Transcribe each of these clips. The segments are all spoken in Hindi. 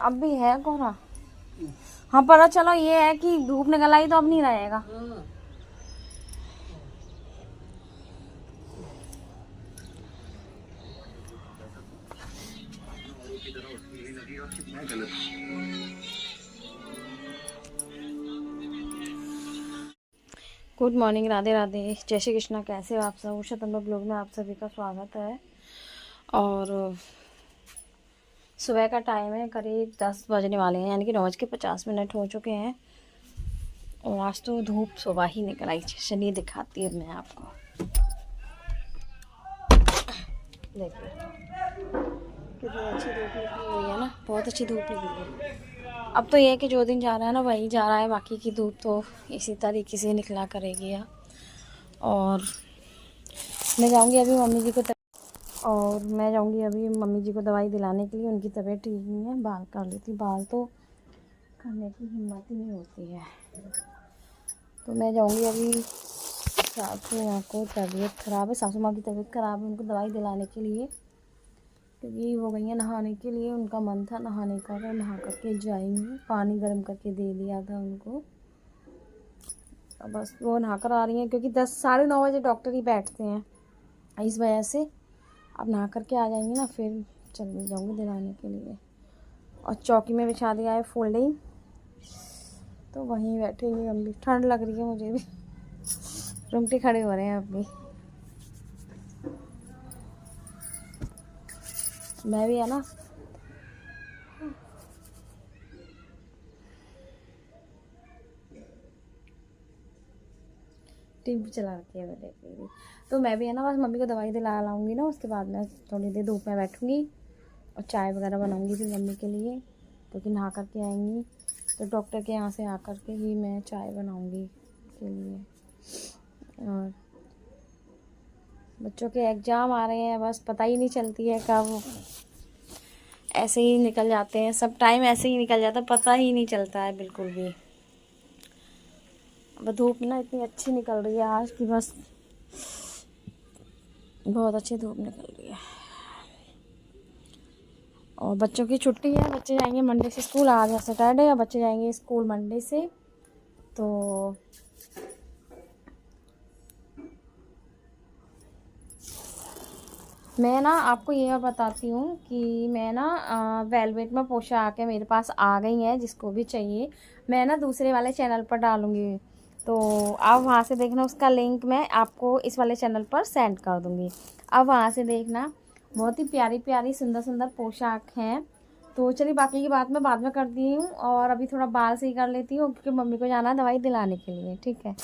अब भी है कोहरा। हाँ पर चलो ये है कि धूप निकल आई तो अब नहीं रहेगा। गुड मॉर्निंग, राधे राधे, जय श्री कृष्णा। कैसे हो आप सब? उषा तंबा ब्लॉग में आप सभी का स्वागत है। और सुबह का टाइम है, करीब 10 बजने वाले हैं, यानी कि 9:50 हो चुके हैं। और आज तो धूप सुबह ही निकल आई। चलिए दिखाती हूँ मैं आपको। देखिए कितनी अच्छी धूप निकली हुई है ना, बहुत अच्छी धूप निकली है। अब तो ये है कि जो दिन जा रहा है ना वही जा रहा है, बाकी की धूप तो इसी तरीके से निकला करेगी। और मैं जाऊंगी अभी मम्मी जी को दवाई दिलाने के लिए। उनकी तबीयत ठीक नहीं है, बाल कर लेती। बाल तो करने की हिम्मत ही नहीं होती है, तो मैं जाऊंगी अभी। सासू माँ को तबीयत ख़राब है, सासू माँ की तबीयत ख़राब है, उनको दवाई दिलाने के लिए, क्योंकि वो गई हैं नहाने के लिए। उनका मन था नहाने का, तो नहा करके जाएंगी। पानी गर्म करके दे दिया था उनको, बस वो नहा कर आ रही हैं, क्योंकि 10 साढ़े 9 बजे डॉक्टर ही बैठते हैं, इस वजह से अब नहा करके आ जाएंगी ना, फिर चली जाऊँगी दिलाने के लिए। और चौकी में बिछा दिया है फोल्डिंग, तो वहीं बैठेंगी हम भी। ठंड लग रही है मुझे भी, रुंगटे खड़े हो रहे हैं अभी। मैं भी है ना, टीवी चला रखी है, मैं देख रही थी। तो मैं भी है ना, बस मम्मी को दवाई दिला लाऊंगी ना, उसके बाद मैं थोड़ी देर धूप में बैठूंगी और चाय वगैरह बनाऊंगी फिर मम्मी के लिए, क्योंकि नहा करके आएंगी तो डॉक्टर के यहाँ से आकर के ही मैं चाय बनाऊंगी के लिए। और बच्चों के एग्ज़ाम आ रहे हैं, बस पता ही नहीं चलती है कब ऐसे ही निकल जाते हैं। सब टाइम ऐसे ही निकल जाता है, पता ही नहीं चलता है बिल्कुल भी। अब धूप ना इतनी अच्छी निकल रही है आज की, बस बहुत अच्छी धूप निकल रही है। और बच्चों की छुट्टी है, बच्चे जाएंगे मंडे से स्कूल। आज है सैटरडे, या बच्चे जाएंगे स्कूल मंडे से। तो मैं ना आपको ये बताती हूँ कि मैं ना वेलवेट में पोशाक है मेरे पास आ गई हैं, जिसको भी चाहिए मैं ना दूसरे वाले चैनल पर डालूँगी, तो आप वहाँ से देखना। उसका लिंक मैं आपको इस वाले चैनल पर सेंड कर दूँगी, आप वहाँ से देखना। बहुत ही प्यारी प्यारी सुंदर सुंदर पोशाक हैं। तो चलिए बाकी की बात मैं बाद में करती हूँ, और अभी थोड़ा बाल सही कर लेती हूँ, क्योंकि मम्मी को जाना है दवाई दिलाने के लिए। ठीक है।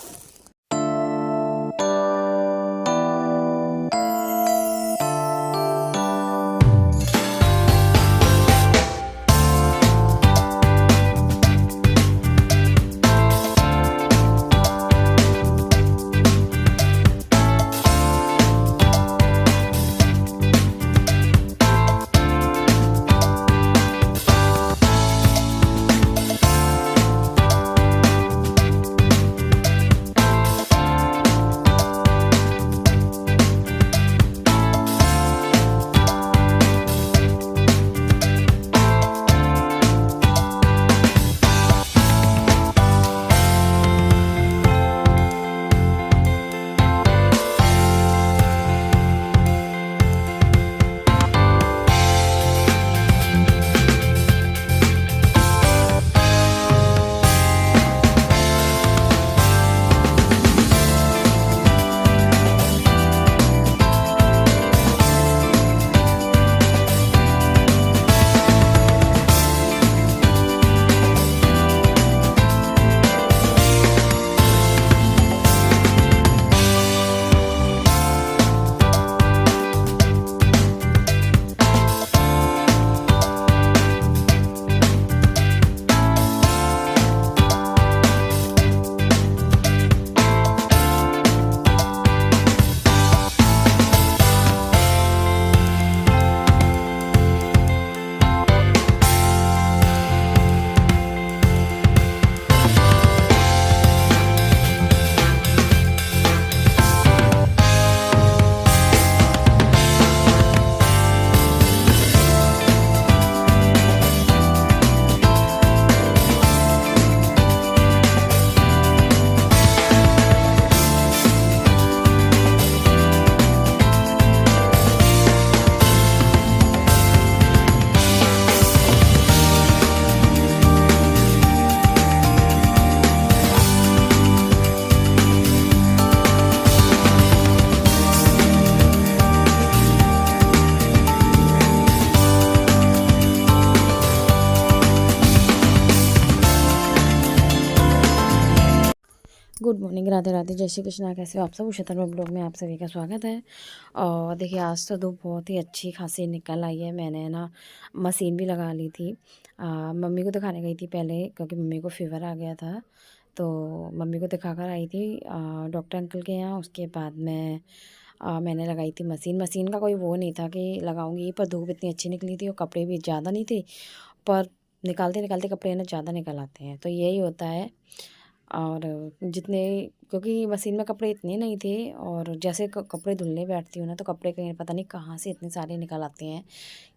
राधे राधे, जय श्री कृष्णा। कैसे हो आप सब? उषा ब्लॉग में आप सभी का स्वागत है। और देखिए आज तो धूप बहुत ही अच्छी खासी निकल आई है। मैंने ना मशीन भी लगा ली थी। मम्मी को दिखाने गई थी पहले, क्योंकि मम्मी को फीवर आ गया था, तो मम्मी को दिखा कर आई थी डॉक्टर अंकल के यहाँ। उसके बाद मैंने लगाई थी मशीन। मशीन का कोई वो नहीं था कि लगाऊंगी, पर धूप इतनी अच्छी निकली थी और कपड़े भी ज़्यादा नहीं थे, पर निकालते निकालते कपड़े ना ज़्यादा निकल आते हैं, तो यही होता है। और जितने, क्योंकि मशीन में कपड़े इतने नहीं थे, और जैसे कपड़े धुलने बैठती हूँ ना, तो कपड़े कहीं पता नहीं कहाँ से इतने सारे निकल आते हैं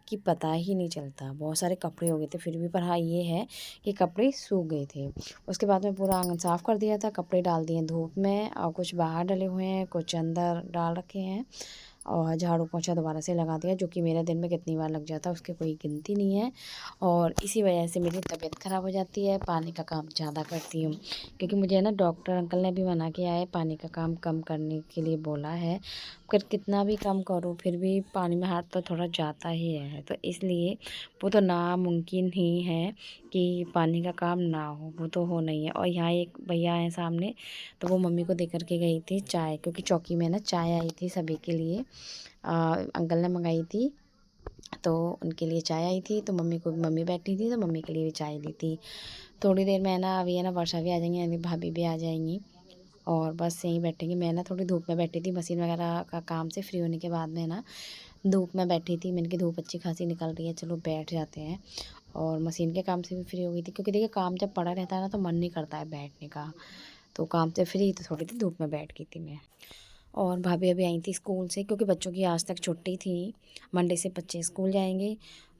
कि पता ही नहीं चलता। बहुत सारे कपड़े हो गए थे फिर भी, पर हाँ ये है कि कपड़े सूख गए थे। उसके बाद मैं पूरा आंगन साफ़ कर दिया था, कपड़े डाल दिए धूप में, और कुछ बाहर डले हुए हैं, कुछ अंदर डाल रखे हैं, और झाड़ू पोंछा दोबारा से लगा दिया, जो कि मेरे दिन में कितनी बार लग जाता है उसकी कोई गिनती नहीं है। और इसी वजह से मेरी तबीयत ख़राब हो जाती है, पानी का काम ज़्यादा करती हूँ, क्योंकि मुझे ना डॉक्टर अंकल ने भी मना किया है, पानी का काम कम करने के लिए बोला है। पर कितना भी कम करूँ फिर भी पानी में हाथ तो थोड़ा जाता ही है, तो इसलिए वो तो नामुमकिन ही है कि पानी का काम ना हो, वो तो हो नहीं है। और यहाँ एक भैया हैं सामने, तो वो मम्मी को दे करके गई थी चाय, क्योंकि चौकी में ना चाय आई थी सभी के लिए। अंकल ने मंगाई थी, तो उनके लिए चाय आई थी, तो मम्मी बैठी थी तो मम्मी के लिए भी चाय ली थी। थोड़ी देर में ना अभी है ना वर्षा भी आ जाएंगी, यानी भाभी भी आ जाएंगी, और बस यहीं बैठेंगे। मैं ना थोड़ी धूप में बैठी थी, मशीन वगैरह का काम से फ्री होने के बाद में ना धूप में बैठी थी। मैंने कि धूप अच्छी खासी निकल रही है, चलो बैठ जाते हैं। और मशीन के काम से भी फ्री हो गई थी, क्योंकि देखिए काम जब पड़ा रहता है ना तो मन नहीं करता है बैठने का। तो काम से फ्री तो थोड़ी देर धूप में बैठ गई थी मैं। और भाभी अभी आई थी स्कूल से, क्योंकि बच्चों की आज तक छुट्टी थी। मंडे से बच्चे स्कूल जाएंगे,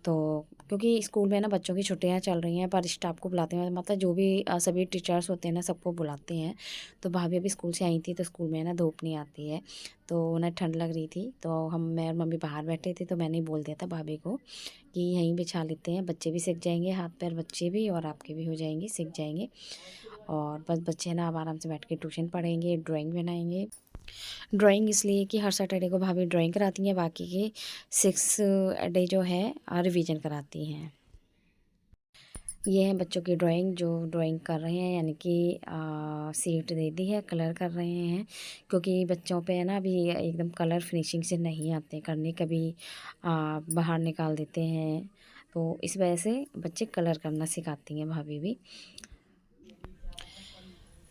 तो क्योंकि स्कूल में ना बच्चों की छुट्टियां चल रही हैं, पर स्टाफ को बुलाते हैं, मतलब जो भी सभी टीचर्स होते हैं ना सबको बुलाते हैं। तो भाभी अभी स्कूल से आई थी, तो स्कूल में ना धूप नहीं आती है, तो उन्हें ठंड लग रही थी, तो मैं और मम्मी बाहर बैठे थे, तो मैंने बोल दिया था भाभी को कि यहीं बिछा लेते हैं, बच्चे भी सीख जाएंगे, हाथ पैर बच्चे भी और आपके भी हो जाएंगे, सीख जाएंगे। और बस बच्चे ना अब आराम से बैठ के ट्यूशन पढ़ेंगे, ड्राइंग बनाएंगे। ड्राइंग इसलिए कि हर सैटरडे को भाभी ड्राइंग कराती हैं, बाकी के 6 डे जो है रिवीजन कराती हैं। ये है बच्चों की ड्राइंग, जो ड्राइंग कर रहे हैं, यानी कि सीट दे दी है, कलर कर रहे हैं, क्योंकि बच्चों पे है ना अभी एकदम कलर फिनिशिंग से नहीं आते करने, कभी बाहर निकाल देते हैं, तो इस वजह से बच्चे कलर करना सिखाती हैं भाभी भी।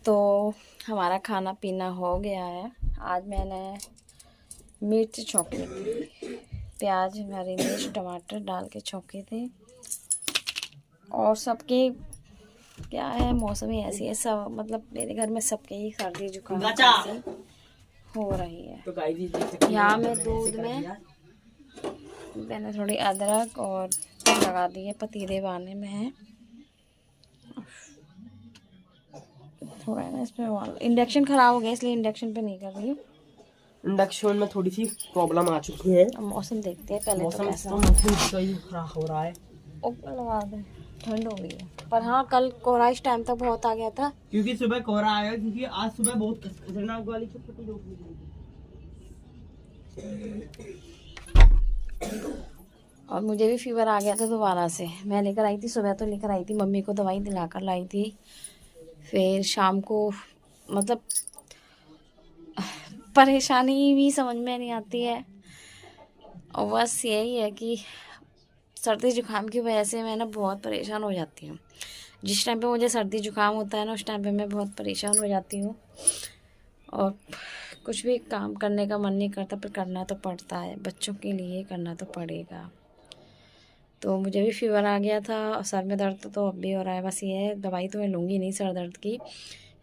तो हमारा खाना पीना हो गया है। आज मैंने मिर्च छौंकी थी, प्याज हरी मिर्च टमाटर डाल के छौंके थे। और सबके क्या है, मौसम ही ऐसी है, सब मतलब मेरे घर में सबके ही सर्दी जुकाम हो रही है। तो यहाँ मैं दूध में मैंने थोड़ी अदरक और लगा दी है, पतीले बाने में है थोड़ा ना इसमें। इंडक्शन ख़राब हो गया, इसलिए इंडक्शन पे नहीं कर रही हूँ। इंडक्शन में थोड़ी सी प्रॉब्लम आ चुकी है। मौसम देखते हैं पहले, मौसम तो कैसा सही खराब हो रहा है। ऊपर लगा दे, ठंड हो गई है। पर हाँ कल कोहरा इस टाइम तक बहुत आ गया था, क्योंकि सुबह कोहरा आया, क्योंकि आज सुबह बहुत खतरनाक वाली छुट्टी धूप निकली। और मुझे भी फीवर आ गया था दोबारा से। मैं लेकर आई थी सुबह, तो लेकर आई थी, मम्मी को दवाई दिलाकर लाई थी, फिर शाम को मतलब परेशानी भी समझ में नहीं आती है। और बस यही है कि सर्दी जुकाम की वजह से मैं ना बहुत परेशान हो जाती हूँ। जिस टाइम पे मुझे सर्दी जुकाम होता है ना, उस टाइम पे मैं बहुत परेशान हो जाती हूँ, और कुछ भी काम करने का मन नहीं करता, पर करना तो पड़ता है, बच्चों के लिए करना तो पड़ेगा। तो मुझे भी फीवर आ गया था, और सर में दर्द तो अब भी हो रहा है। बस ये है, दवाई तो मैं लूँगी नहीं सर दर्द की,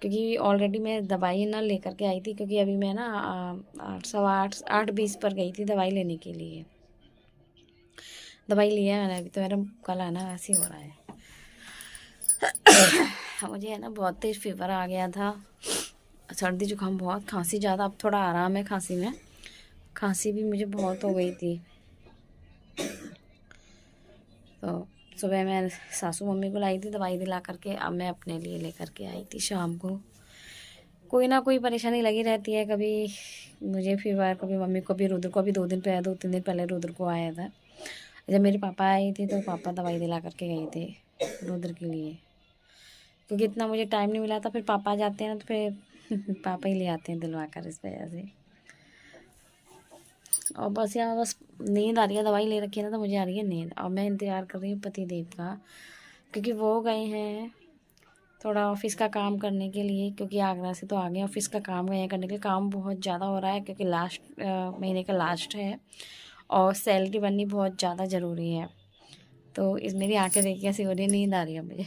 क्योंकि ऑलरेडी मैं दवाई ना लेकर के आई थी, क्योंकि अभी मैं ना 8:20 पर गई थी दवाई लेने के लिए। दवाई लिया मैंने अभी, तो मेरा गला है ना ऐसे ही हो रहा है। मुझे है ना बहुत तेज़ फीवर आ गया था, सर्दी जुकाम बहुत, खांसी ज़्यादा, अब थोड़ा आराम है खांसी में। खांसी भी मुझे बहुत हो गई थी। तो सुबह मैं सासू मम्मी को लाई थी दवाई दिला करके, अब मैं अपने लिए लेकर के आई थी शाम को। कोई ना कोई परेशानी लगी रहती है, कभी मुझे फीवर, कभी मम्मी को, भी रुद्र को भी 2-3 दिन पहले रुद्र को आया था। जब मेरे पापा आए थे तो पापा दवाई दिला करके गए थे रुद्र के लिए, क्योंकि इतना मुझे टाइम नहीं मिला था। फिर पापा जाते हैं ना, तो फिर पापा ही ले आते हैं दिलवा कर, इस वजह से। और बस यहाँ बस नींद आ रही है, दवाई ले रखी है ना तो मुझे आ रही है नींद। और मैं इंतज़ार कर रही हूँ पति देव का, क्योंकि वो गए हैं थोड़ा ऑफिस का काम करने के लिए, क्योंकि आगरा से तो आ गए ऑफिस का काम गए करने के लिए। काम बहुत ज़्यादा हो रहा है क्योंकि लास्ट महीने का लास्ट है और सैलरी बननी बहुत ज़्यादा ज़रूरी है। तो इस मेरी आंखें देख के ऐसी हो रही है, नींद आ रही है मुझे।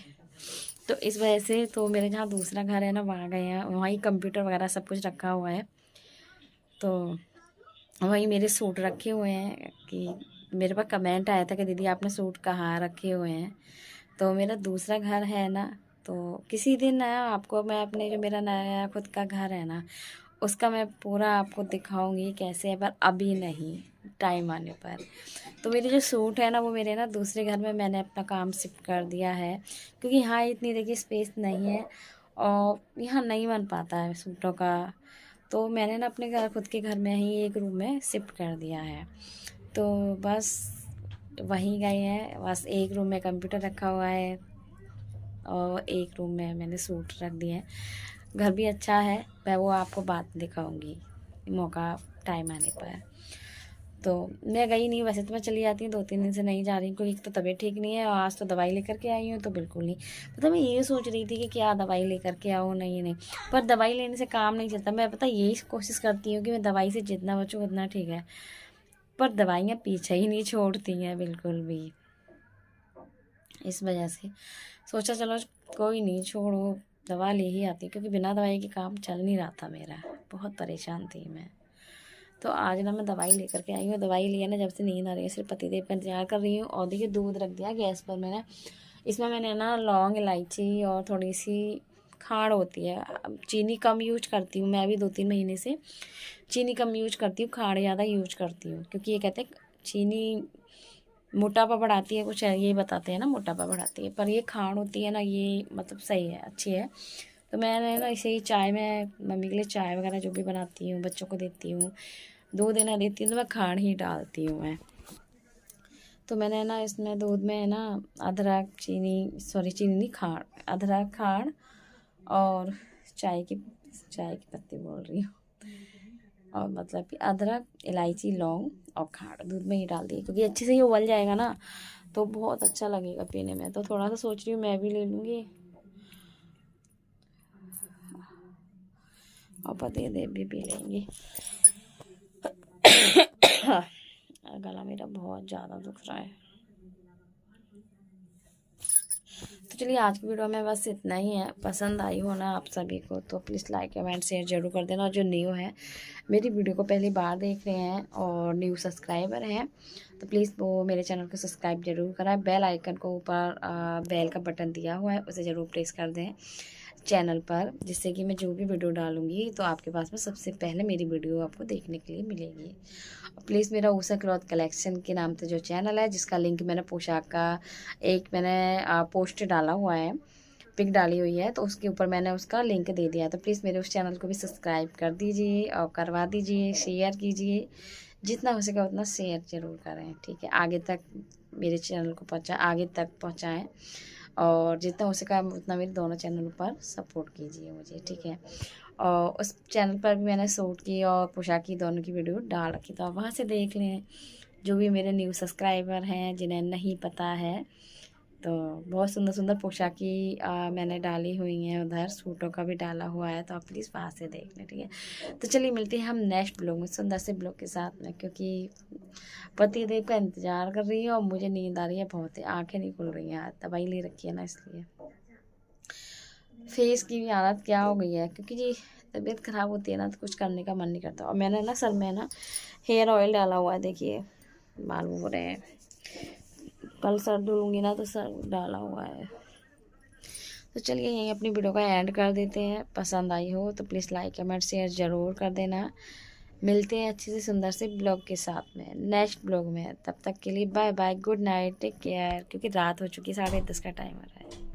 तो इस वजह से तो मेरे जहाँ दूसरा घर है ना वहाँ गए हैं, वहाँ ही कंप्यूटर वगैरह सब कुछ रखा हुआ है। तो वहीं मेरे सूट रखे हुए हैं कि मेरे पास कमेंट आया था कि दीदी आपने सूट कहाँ रखे हुए हैं। तो मेरा दूसरा घर है ना, तो किसी दिन ना आपको मैं अपने जो मेरा नया खुद का घर है ना उसका मैं पूरा आपको दिखाऊंगी कैसे है, पर अभी नहीं, टाइम आने पर। तो मेरे जो सूट है ना वो मेरे ना दूसरे घर में मैंने अपना काम शिफ्ट कर दिया है, क्योंकि यहाँ इतनी देखिए स्पेस नहीं है और यहाँ नहीं बन पाता है सूटों का। तो मैंने ना अपने घर खुद के घर में ही एक रूम में शिफ्ट कर दिया है। तो बस वहीं गए हैं, बस एक रूम में कंप्यूटर रखा हुआ है और एक रूम में मैंने सूट रख दिए हैं। घर भी अच्छा है, मैं वो आपको बात दिखाऊंगी मौका टाइम आने पर। तो मैं गई नहीं, वैसे तो मैं चली जाती हूँ, 2-3 दिन से नहीं जा रही हूँ क्योंकि एक तो तबीयत ठीक नहीं है और आज तो दवाई लेकर के आई हूँ तो बिल्कुल नहीं। पता मैं ये सोच रही थी कि क्या दवाई लेकर के आओ, नहीं, पर दवाई लेने से काम नहीं चलता। मैं पता यही कोशिश करती हूँ कि मैं दवाई से जितना बचूँ उतना ठीक है, पर दवाइयाँ पीछे ही नहीं छोड़ती हैं बिल्कुल भी। इस वजह से सोचा चलो कोई नहीं, छोड़ो, दवा ले ही आती, क्योंकि बिना दवाई के काम चल नहीं रहा था मेरा, बहुत परेशान थी मैं। तो आज ना मैं दवाई लेकर के आई हूँ। दवाई लिया ना, जब से नींद आ रही है, सिर्फ पतिदेव का इंतजार कर रही हूँ। और देखिए दूध रख दिया गैस पर मैंने, इसमें मैंने ना लौंग, इलायची और थोड़ी सी खांड होती है, चीनी कम यूज करती हूँ मैं अभी 2-3 महीने से, चीनी कम यूज करती हूँ, खांड ज़्यादा यूज करती हूँ, क्योंकि ये कहते हैं चीनी मोटापा बढ़ाती है, कुछ यही बताते हैं ना, मोटापा बढ़ाती है। पर ये खांड होती है ना, ये मतलब सही है, अच्छी है। तो मैंने ना इसे ही चाय में मम्मी के लिए चाय वगैरह जो भी बनाती हूँ बच्चों को देती हूँ, दूध देना देती हूँ तो मैं खांड ही डालती हूँ मैं। तो मैंने ना इसमें दूध में ना अदरक, चीनी, सॉरी चीनी नहीं, खांड, अदरक, खांड और चाय की पत्ती बोल रही हूँ, और मतलब कि अदरक, इलायची, लौंग और खांड दूध में ही डाल दिए, क्योंकि अच्छे से ये उबल जाएगा ना तो बहुत अच्छा लगेगा पीने में। तो थोड़ा सा सोच रही हूँ मैं भी ले लूँगी और पतिदेव भी पी लेंगी। गला मेरा बहुत ज़्यादा दुख रहा है। तो चलिए आज की वीडियो में बस इतना ही है। पसंद आई हो ना आप सभी को तो प्लीज़ लाइक, कमेंट, शेयर जरूर कर देना। और जो न्यू है, मेरी वीडियो को पहली बार देख रहे हैं और न्यू सब्सक्राइबर हैं तो प्लीज़ वो मेरे चैनल को सब्सक्राइब जरूर कराएं। बेल आइकन को ऊपर बेल का बटन दिया हुआ है, उसे ज़रूर प्रेस कर दें चैनल पर, जिससे कि मैं जो भी वीडियो डालूंगी तो आपके पास में सबसे पहले मेरी वीडियो आपको देखने के लिए मिलेगी। प्लीज़ मेरा ऊषा क्लॉथ कलेक्शन के नाम से जो चैनल है, जिसका लिंक मैंने पोशाक का एक मैंने पोस्ट डाला हुआ है, पिक डाली हुई है, तो उसके ऊपर मैंने उसका लिंक दे दिया। तो प्लीज़ मेरे उस चैनल को भी सब्सक्राइब कर दीजिए और करवा दीजिए, शेयर कीजिए, जितना हो सके उतना शेयर ज़रूर करें, ठीक है। आगे तक मेरे चैनल को आगे तक पहुँचाएँ और जितना हो सका उतना मेरे दोनों चैनलों पर सपोर्ट कीजिए मुझे, ठीक है। और उस चैनल पर भी मैंने सूट की और पोशाक की दोनों की वीडियो डाल रखी, तो आप वहाँ से देख लें। जो भी मेरे न्यू सब्सक्राइबर हैं जिन्हें नहीं पता है, तो बहुत सुंदर सुंदर पोशाक की मैंने डाली हुई हैं, उधर सूटों का भी डाला हुआ है, तो आप प्लीज़ वहाँ से देख लें, ठीक है। तो चलिए मिलते हैं हम नेक्स्ट ब्लॉग में, सुंदर से ब्लॉग के साथ में, क्योंकि पतिदेव का इंतज़ार कर रही है और मुझे नींद आ रही है बहुत ही, आँखें नहीं खुल रही हैं, दवाई ले रखी है ना इसलिए। फेस की भी हालत क्या हो गई है, क्योंकि जी तबीयत ख़राब होती है ना तो कुछ करने का मन नहीं करता। और मैंने ना सर में ना हेयर ऑयल डाला हुआ है, देखिए बाल हो रहे हैं, कल सर धुलूँगी ना तो सर डाला हुआ है। तो चलिए यहीं अपनी वीडियो का एंड कर देते हैं। पसंद आई हो तो प्लीज़ लाइक, कमेंट, शेयर ज़रूर कर देना। मिलते हैं अच्छे से सुंदर से ब्लॉग के साथ में नेक्स्ट ब्लॉग में। तब तक के लिए bye bye, good night, take care, क्योंकि रात हो चुकी है, 10:30 का टाइम हो रहा है।